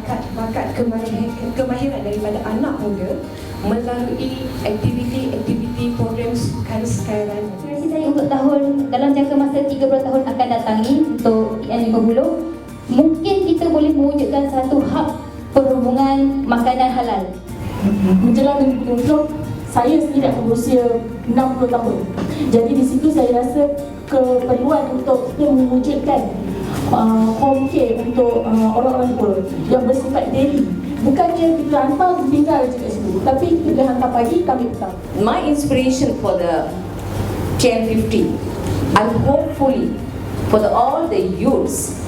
bakat kemahiran daripada anak muda melalui aktiviti-aktiviti program sukan sekarang. Aspirasi saya untuk dalam jangka masa 30 tahun akan datang ni untuk TN50, mungkin kita boleh mewujudkan satu hub perhubungan makanan halal. Menjelang 2020, saya sendiri akan berusia 60 tahun. Jadi di situ saya rasa keperluan untuk kita mewujudkan home care untuk orang-orang tua yang bersifat daily. Bukannya kita hantar tinggal je kat situ, tapi kita hantar pagi, kami petang. My inspiration for the TN50, and hopefully for all the youths,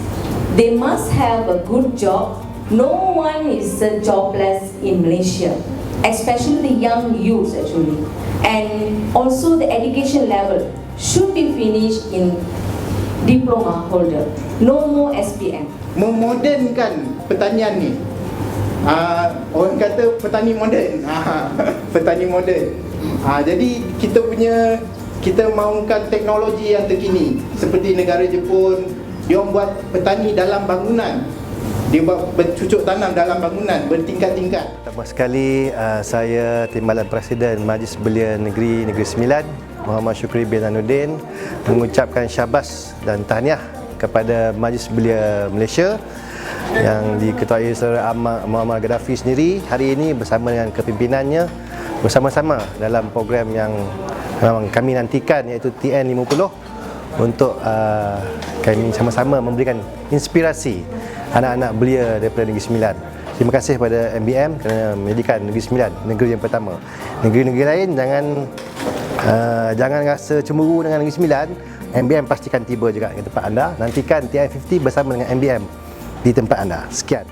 they must have a good job. No one is jobless in Malaysia, especially the young youths actually. And also the education level should be finished in diploma holder. No more SPM. Memodernkan pertanian ni. Orang kata petani moden. Petani moden. Jadi kita mahukan teknologi yang terkini. Seperti negara Jepun, dia buat petani dalam bangunan. Dia buat bercucuk tanam dalam bangunan bertingkat-tingkat. Pertama sekali saya Timbalan Presiden Majlis Belia Negeri Sembilan Muhammad Syukri bin Hanuddin mengucapkan syabas dan tahniah kepada Majlis Belia Malaysia yang diketuai Saudara Ahmad Muhammad Gaddafi sendiri hari ini bersama dengan kepimpinannya bersama-sama dalam program yang memang kami nantikan, iaitu TN50, untuk kami sama-sama memberikan inspirasi anak-anak belia daripada Negeri Sembilan. Terima kasih kepada MBM kerana menjadikan Negeri Sembilan negeri yang pertama. Negeri-negeri lain jangan rasa cemburu dengan Negeri Sembilan. MBM pastikan tiba juga ke tempat anda. Nantikan TN50 bersama dengan MBM di tempat anda. Sekian.